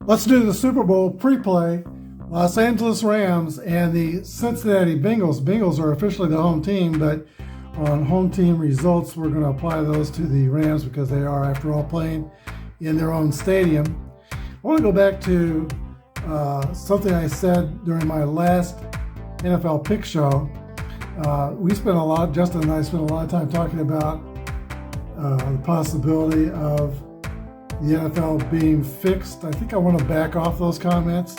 Let's do the Super Bowl pre-play. Los Angeles Rams and the Cincinnati Bengals. Bengals are officially the home team, but on home team results, we're going to apply those to the Rams because they are, after all, playing in their own stadium. I want to go back to something I said during my last NFL pick show. Justin and I spent a lot of time talking about the possibility of the NFL being fixed. I think I want to back off those comments.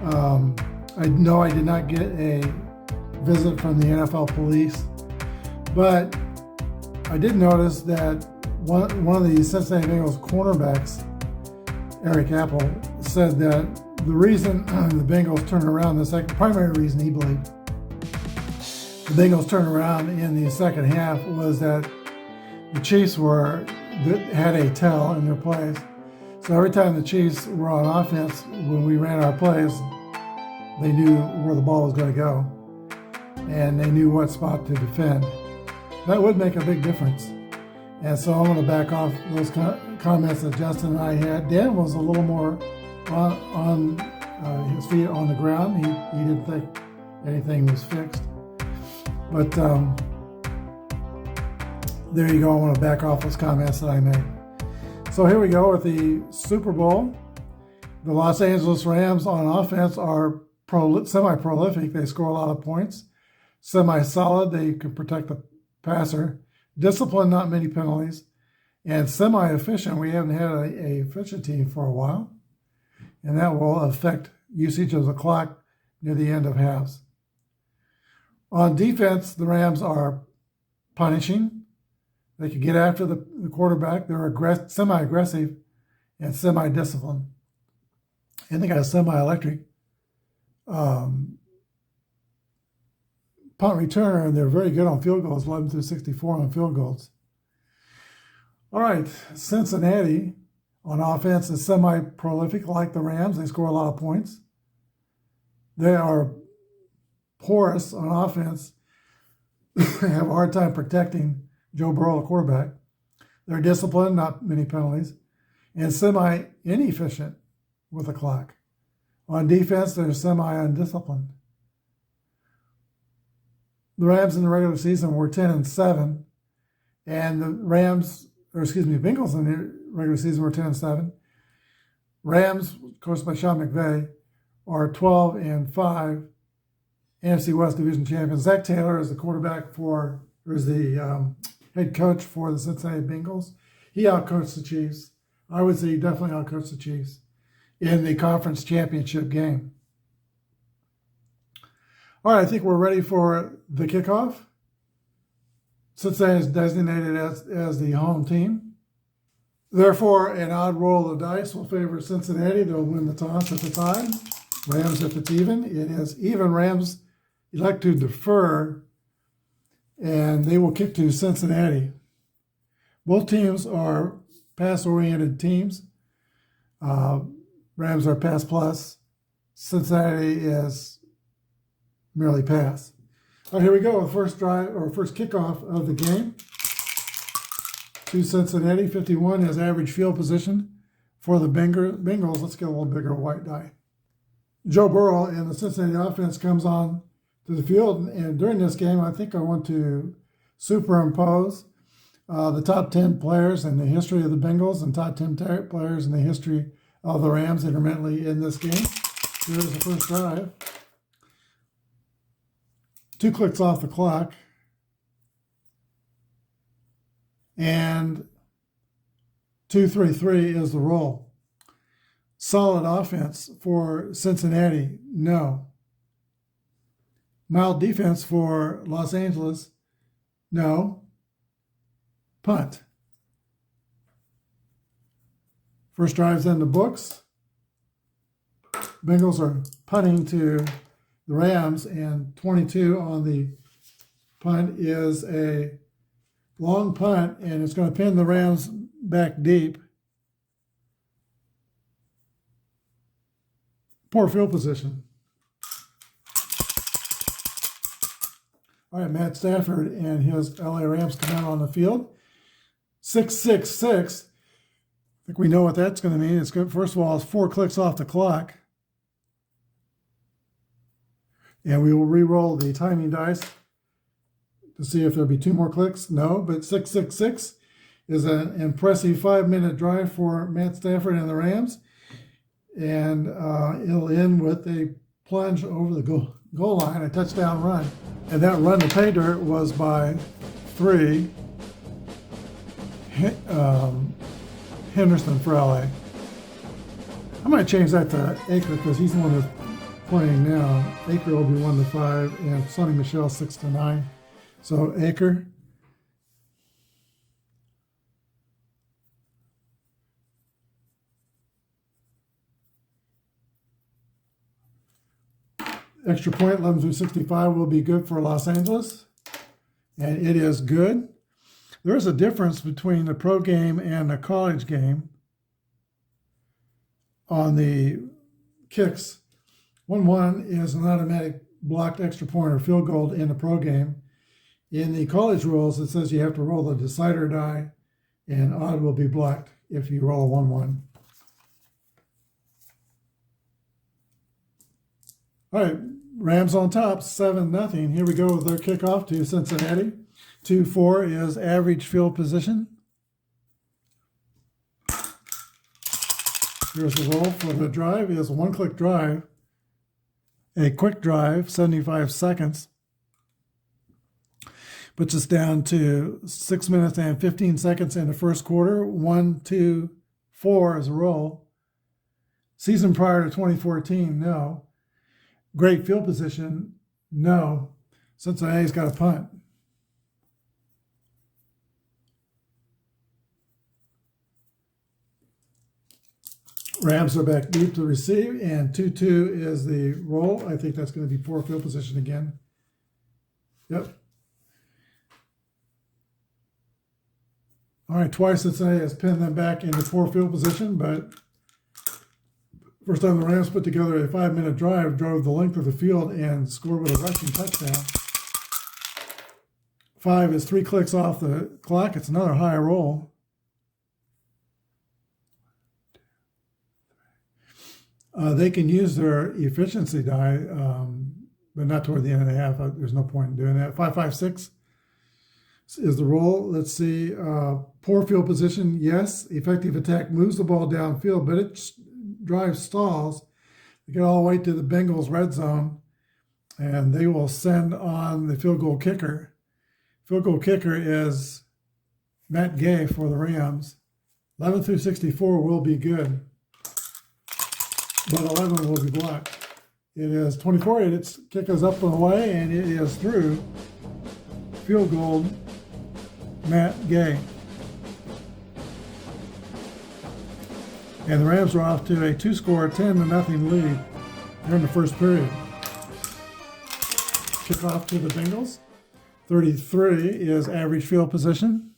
I know I did not get a visit from the NFL police, but I did notice that one of the Cincinnati Bengals cornerbacks, Apba, said that the reason the Bengals turned around the primary reason he believed the Bengals turned around in the second half was that the Chiefs had a tell in their plays. So every time the Chiefs were on offense, when we ran our plays, they knew where the ball was going to go, and they knew what spot to defend. That would make a big difference. And so I'm going to back off those comments that Justin and I had. Dan was a little more on his feet on the ground. He didn't think anything was fixed. But there you go. I want to back off those comments that I made. So here we go with the Super Bowl. The Los Angeles Rams on offense are semi-prolific. They score a lot of points. Semi-solid. They can protect the passer. Disciplined, not many penalties. And semi-efficient. We haven't had a efficient team for a while. And that will affect usage of the clock near the end of halves. On defense, the Rams are punishing. They can get after the quarterback. They're semi-aggressive and semi-disciplined. And they got a semi-electric punt returner, and they're very good on field goals, 11 through 64 on field goals. All right, Cincinnati on offense is semi-prolific like the Rams. They score a lot of points. They are porous on offense. They have a hard time protecting Joe Burrow, the quarterback. They're disciplined, not many penalties, and semi-inefficient with the clock. On defense, they're semi-undisciplined. The Rams in the regular season were 10-7, and the Bengals in the regular season were 10-7. Rams, coached by Sean McVay, are 12-5, NFC West Division champions. Zach Taylor is the head coach for the Cincinnati Bengals. He outcoached the Chiefs. I would say he definitely outcoached the Chiefs in the conference championship game. All right, I think we're ready for the kickoff. Cincinnati is designated as the home team. Therefore, an odd roll of the dice will favor Cincinnati. They'll win the toss if it's tied. Rams if it's even. It is even. Rams elect to defer, and they will kick to Cincinnati. Both teams are pass-oriented teams. Rams are pass plus. Cincinnati is merely pass. All right, here we go. First kickoff of the game. To Cincinnati, 51 is average field position for the Bengals. Let's get a little bigger white die. Joe Burrow and the Cincinnati offense comes on to the field, and during this game, I think I want to superimpose the top 10 players in the history of the Bengals and top 10 players in the history of the Rams intermittently in this game. Here's the first drive. 2 clicks off the clock. And 2-3-3 is the roll. Solid offense for Cincinnati, no. Mild defense for Los Angeles, no. Punt. First drive's in the books. Bengals are punting to the Rams, and 22 on the punt is a long punt, and it's going to pin the Rams back deep. Poor field position. All right, Matt Stafford and his LA Rams come out on the field. 6-6-6. think we know what that's going to mean. It's good. First of all, it's 4 clicks off the clock. And we will re-roll the timing dice to see if there'll be 2 more clicks. No, but 666 is an impressive 5-minute drive for Matt Stafford and the Rams. And it'll end with a plunge over the goal line, a touchdown run. And that run to pay dirt was by 3, Henderson for LA. I might change that to Acre because he's the one that's playing now. Acre will be 1-5 and Sonny Michel 6-9. So Acre. Extra point 11-65 will be good for Los Angeles, and it is good. There is a difference between the pro game and the college game on the kicks. 1-1 is an automatic blocked extra point or field goal in the pro game. In the college rules, it says you have to roll the decider die, and odd will be blocked if you roll a 1-1. All right, Rams on top, 7-0. Here we go with their kickoff to Cincinnati. 2-4 is average field position. Here's the roll for the drive. It is a 1-click drive, a quick drive, 75 seconds. Puts us down to 6 minutes and 15 seconds in the first quarter. 1, 2, 4 is a roll. Season prior to 2014, no. Great field position, no. Cincinnati's got a punt. Rams are back deep to receive, and 2-2 is the roll. I think that's going to be poor field position again. Yep. All right, twice Cincinnati has pinned them back into poor field position, but first time the Rams put together a 5-minute drive, drove the length of the field, and scored with a rushing touchdown. 5 is 3 clicks off the clock. It's another high roll. They can use their efficiency die, but not toward the end of the half. There's no point in doing that. 5-5-6 is the roll. Let's see. Poor field position, yes. Effective attack moves the ball downfield, but it drives stalls. They get all the way to the Bengals red zone, and they will send on the field goal kicker. Field goal kicker is Matt Gay for the Rams. 11-64 will be good, but 11 will be blocked. It is 24. Its kick is up and away, and it is through. Field goal, Matt Gay. And the Rams are off to a 2-score, 10-0 lead during the first period. Kickoff to the Bengals. 33 is average field position.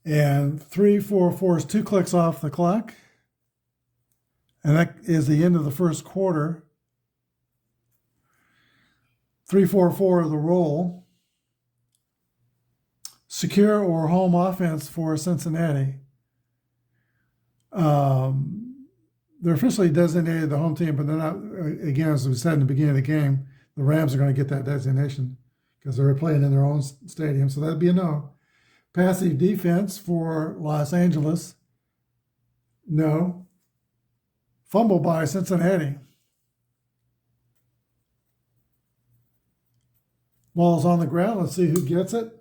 And 3-4-4 is 2 clicks off the clock. And that is the end of the first quarter. 3-4-4 the roll. Secure or home offense for Cincinnati. They're officially designated the home team, but they're not, again, as we said in the beginning of the game, the Rams are going to get that designation because they're playing in their own stadium, so that'd be a no. Passive defense for Los Angeles, no. Fumble by Cincinnati. Ball's on the ground. Let's see who gets it.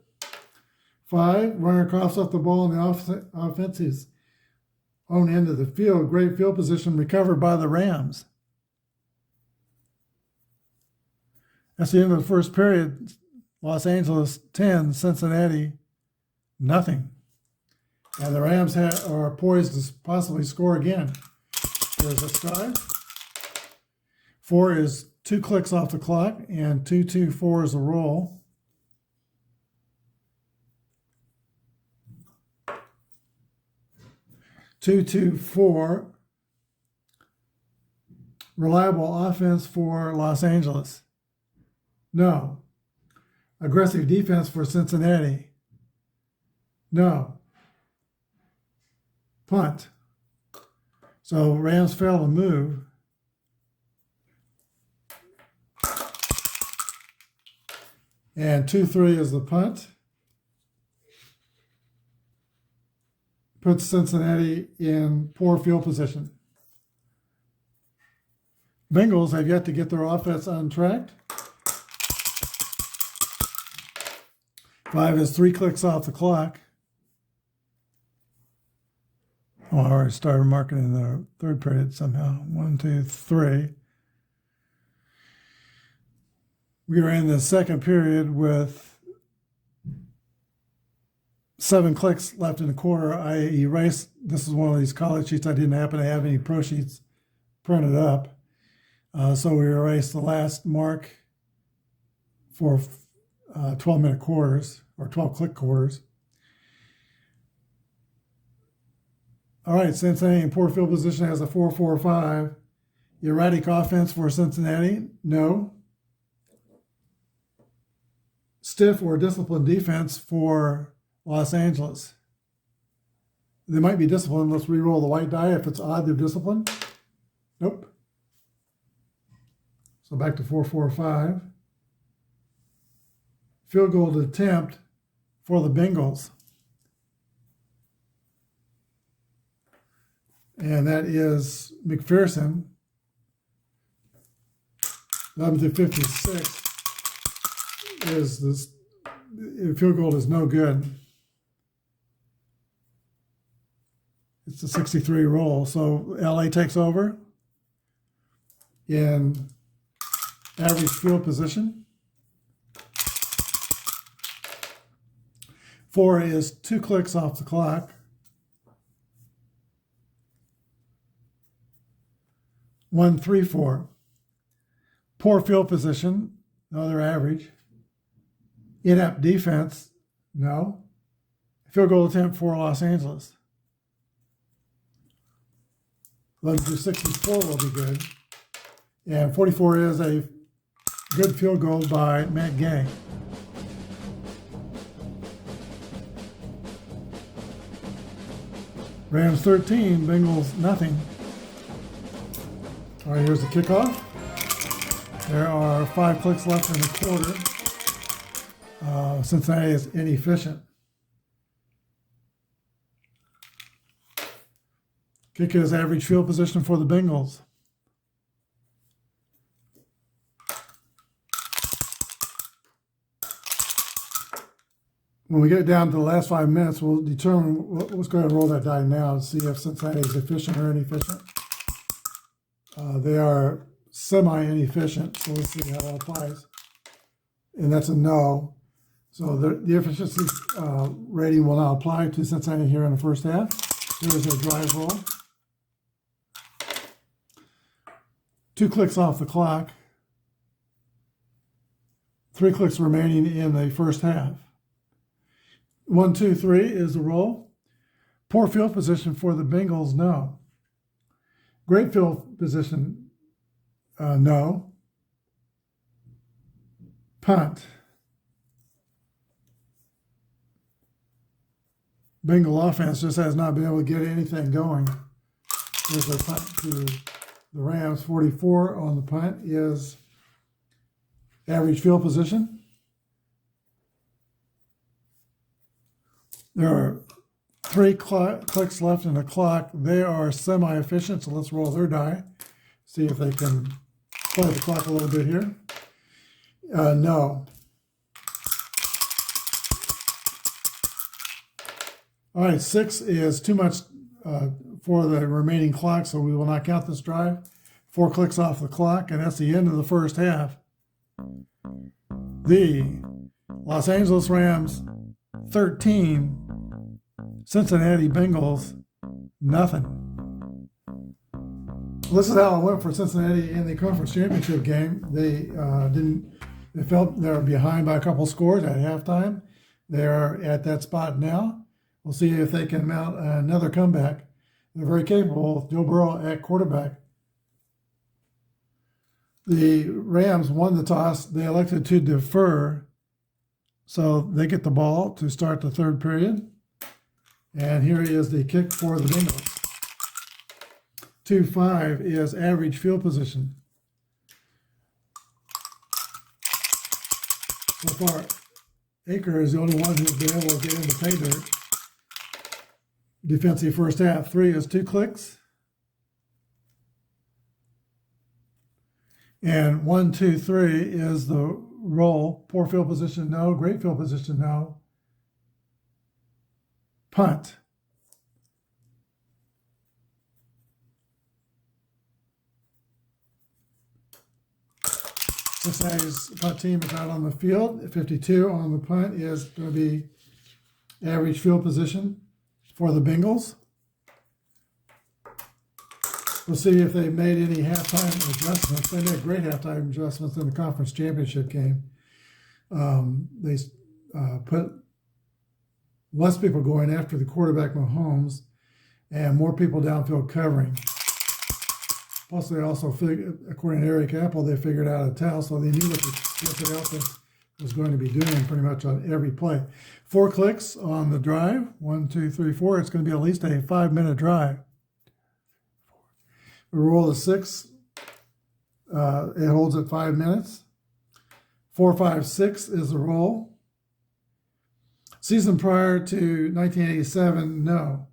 5, runner coughs off the ball in the offense's own end of the field. Great field position recovered by the Rams. That's the end of the first period. Los Angeles 10, Cincinnati nothing. And the Rams are poised to possibly score again. There's a drive. 4 is 2 clicks off the clock, and 2-2-4 is a roll. Two-two-four. Reliable offense for Los Angeles. No. Aggressive defense for Cincinnati. No. Punt. So Rams fail to move. And 2-3 is the punt. Puts Cincinnati in poor field position. Bengals have yet to get their offense untracked. 5 is 3 clicks off the clock. Oh, I already started marking in the third period somehow. 1, 2, 3. We are in the second period with 7 clicks left in the quarter. I erased, this is one of these college sheets. I didn't happen to have any pro sheets printed up. So we erased the last mark for 12-minute quarters or 12-click quarters. All right, Cincinnati in poor field position has a 4-4-5. Erratic offense for Cincinnati? No. Stiff or disciplined defense for Los Angeles? They might be disciplined. Let's re-roll the white die. If it's odd, they're disciplined. Nope. So back to 4-4-5. Field goal attempt for the Bengals. And that is McPherson. 11-56 is this. Field goal is no good. It's a 63 roll. So LA takes over in average field position. 4 is 2 clicks off the clock. 1-3-4. Poor field position, no, they're average. Inept defense, no. Field goal attempt for Los Angeles. 11-64 will be good. And 44 is a good field goal by Matt Gay. Rams 13, Bengals nothing. All right, here's the kickoff. There are 5 clicks left in the quarter. Cincinnati is inefficient. Kick is average field position for the Bengals. When we get down to the last 5 minutes, we'll determine, let's go ahead and roll that die now and see if Cincinnati is efficient or inefficient. They are semi-inefficient, so let's see how that applies. And that's a no. So the efficiency rating will not apply to Cincinnati here in the first half. Here's a drive roll. 2 clicks off the clock. 3 clicks remaining in the first half. 1, 2, 3 is the roll. Poor field position for the Bengals, no. Great field position, no. Punt. Bengal offense just has not been able to get anything going. There's a punt to the Rams. 44 on the punt is average field position. There are 3 clicks left in the clock. They are semi-efficient, so let's roll their die. See if they can play the clock a little bit here. No. All right, 6 is too much for the remaining clock, so we will not count this drive. 4 clicks off the clock, and that's the end of the first half. The Los Angeles Rams 13, Cincinnati Bengals nothing. This is how it went for Cincinnati in the conference championship game. They felt they were behind by a couple scores at halftime. They're at that spot now. We'll see if they can mount another comeback. They're very capable with Joe Burrow at quarterback. The Rams won the toss. They elected to defer So they get the ball to start the third period. And here is the kick for the Bengals. 2-5 is average field position. So far, Aker is the only one who's been able to get into pay dirt. Defensive first half. 3 is 2 clicks. And 1, 2, 3 is the roll. Poor field position, no. Great field position, no. Punt. Cincinnati's punt team is out on the field. 52 on the punt is going to be average field position for the Bengals. We'll see if they made any halftime adjustments. They made great halftime adjustments in the conference championship game. They put less people going after the quarterback Mahomes and more people downfield covering. Plus, they also, according to Eric Apple, they figured out a tell, so they knew what the offense was going to be doing pretty much on every play. 4 clicks on the drive. 1, 2, 3, 4. It's going to be at least a 5-minute drive. The roll is 6. It holds at 5 minutes. 4, 5, 6 is the roll. Season prior to 1987, no.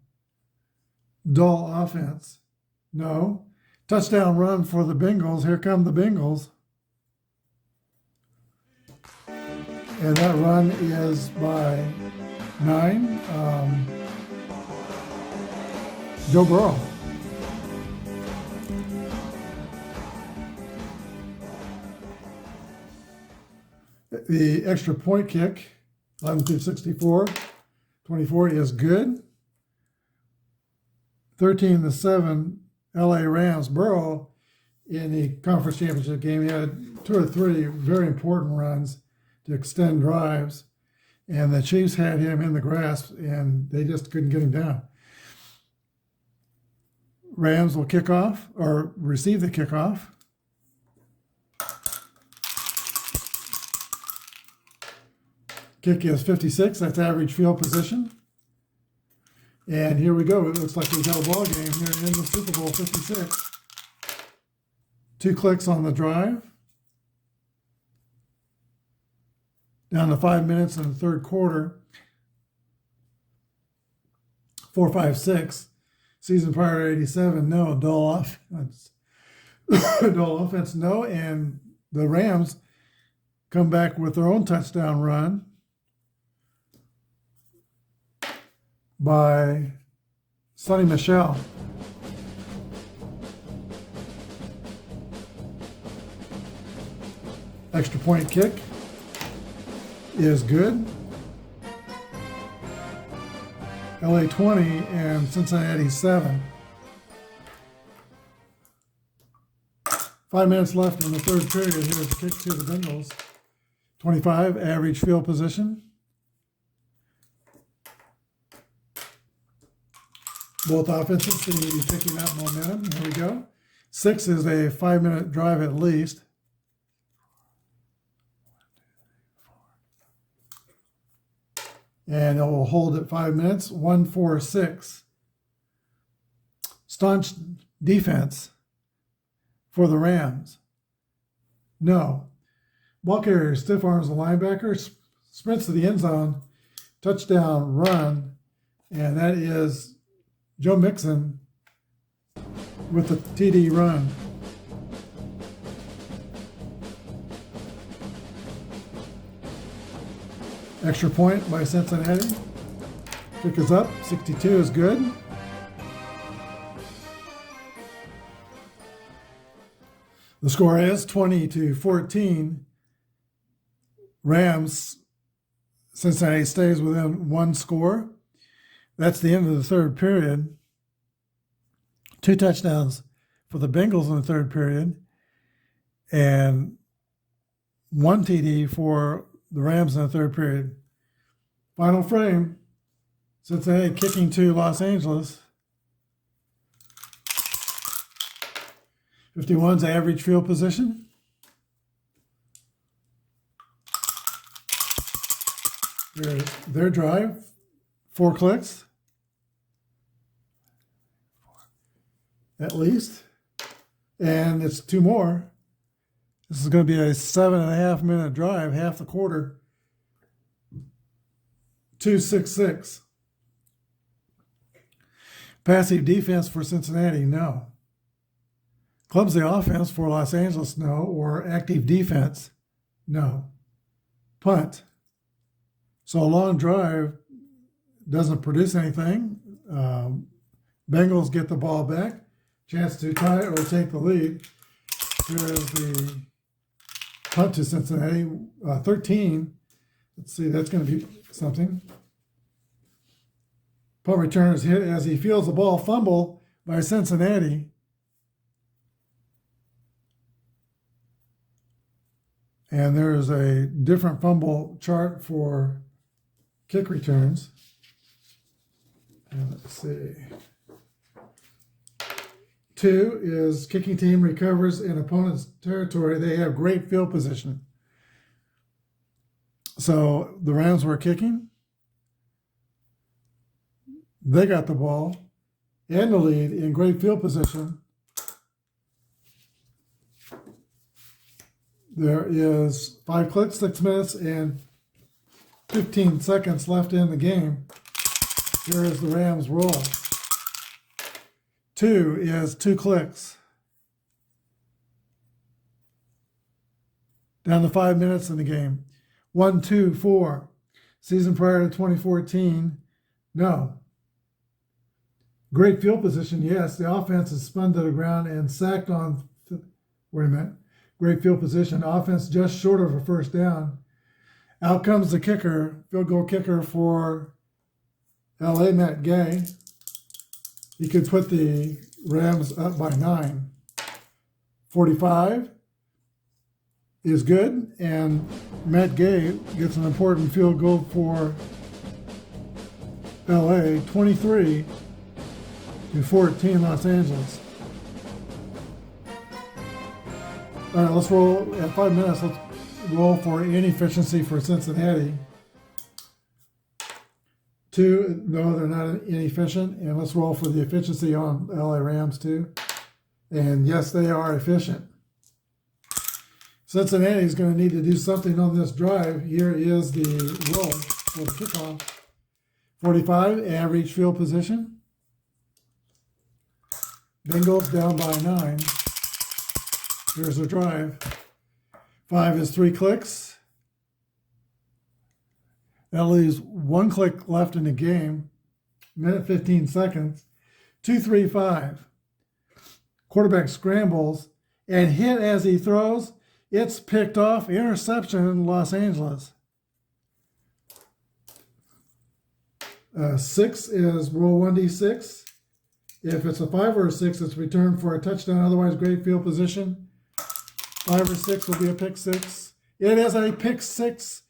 Dull offense, no. Touchdown run for the Bengals. Here come the Bengals. And that run is by 9. Joe Burrow. The extra point kick, 11 through 64, 24 is good. 13-7, LA Rams. Burrow in the conference championship game, he had 2 or 3 very important runs to extend drives, and the Chiefs had him in the grasp, and they just couldn't get him down. Rams will kick off, or receive the kickoff. Kick is 56. That's average field position. And here we go. It looks like we've got a ball game here in the Super Bowl 56. 2 clicks on the drive. Down to 5 minutes in the third quarter. 4, 5, 6. Season prior to 87, no. Dull offense. Dull offense, no. And the Rams come back with their own touchdown run by Sonny Michel. Extra point kick is good. LA 20 and Cincinnati 7. 5 minutes left in the third period. Here's the kick to the Bengals. 25, average field position. Both offenses seem to be picking up momentum. Here we go. 6 is a 5-minute drive at least. And it will hold at 5 minutes. 1, 4, 6. Staunch defense for the Rams. No. Ball carrier stiff arms the linebacker, sprints to the end zone, touchdown run, and that is Joe Mixon with the TD run. Extra point by Cincinnati. Kick is up. 62 is good. The score is 20-14. Rams. Cincinnati stays within 1 score. That's the end of the third period. 2 touchdowns for the Bengals in the third period, and 1 TD for the Rams in the third period. Final frame. Cincinnati kicking to Los Angeles. 51's average field position. Here's their drive, 4 clicks at least, and it's 2 more. This is going to be a 7.5 minute drive, half the quarter. 2-6-6. Passive defense for Cincinnati, no. Clumsy offense for Los Angeles, no. Or active defense, no. Punt. So a long drive doesn't produce anything. Bengals get the ball back. Chance to tie or take the lead. Here is the punt to Cincinnati, 13. Let's see, that's going to be something. Punt return is hit as he feels the ball fumble by Cincinnati. And there's a different fumble chart for kick returns. And let's see. 2 is kicking team recovers in opponent's territory. They have great field position. So the Rams were kicking. They got the ball and the lead in great field position. There is 5 clicks, 6 minutes, and 15 seconds left in the game. Here is the Rams roll. 2 is 2 clicks. Down to 5 minutes in the game. 1-2-4. Season prior to 2014, no. Great field position, yes. The offense is spun to the ground and sacked on, wait a minute. Great field position. Offense just short of a first down. Out comes the kicker, field goal kicker for LA, Matt Gay. He could put the Rams up by 9. 45 is good, and Matt Gay gets an important field goal for LA, 23-14 Los Angeles. All right, let's roll at 5 minutes. Let's roll for inefficiency for Cincinnati. 2, no, they're not inefficient. And let's roll for the efficiency on LA Rams too. And yes, they are efficient. Cincinnati is going to need to do something on this drive. Here is the roll for the kickoff. 45, average field position. Bengals down by 9. Here's the drive. 5 is 3 clicks. That leaves 1 click left in the game. Minute 15 seconds. 2-3-5. Quarterback scrambles and hit as he throws. It's picked off. Interception in Los Angeles. 6 is roll 1d6. If it's a 5 or a 6, it's returned for a touchdown. Otherwise, great field position. 5 or 6 will be a pick 6. It is a pick 6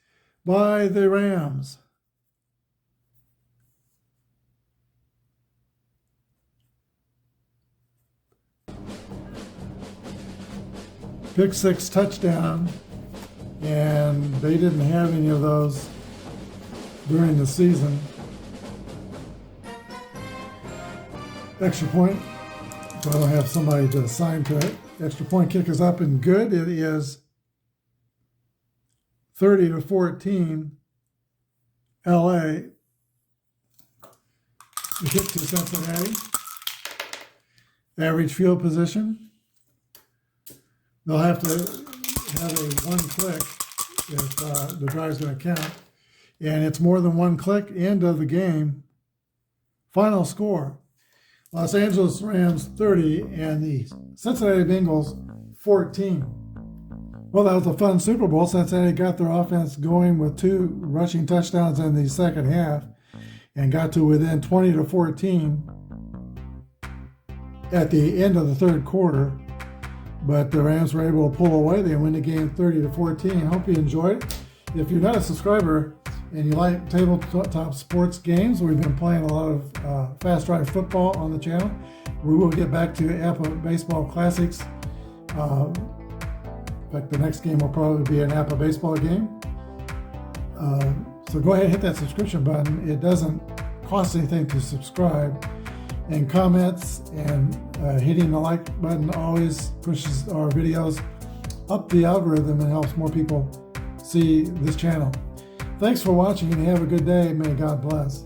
by the Rams. Pick 6 touchdown, and they didn't have any of those during the season. Extra point, so I don't have somebody to assign to it. Extra point kick is up and good. It is 30-14 LA. We hit to Cincinnati. Average field position. They'll have to have a 1 click if the drive's going to count. And it's more than 1 click. End of the game. Final score. Los Angeles Rams 30 and the Cincinnati Bengals 14. Well, that was a fun Super Bowl. Cincinnati got their offense going with 2 rushing touchdowns in the second half and got to within 20-14 at the end of the third quarter. But the Rams were able to pull away. They win the game 30-14. Hope you enjoyed it. If you're not a subscriber and you like tabletop sports games, we've been playing a lot of fast drive football on the channel. We will get back to Apba Baseball Classics. In fact, the next game will probably be an Apba baseball game. So go ahead and hit that subscription button. It doesn't cost anything to subscribe. And comments and hitting the like button always pushes our videos up the algorithm and helps more people see this channel. Thanks for watching and have a good day. May God bless.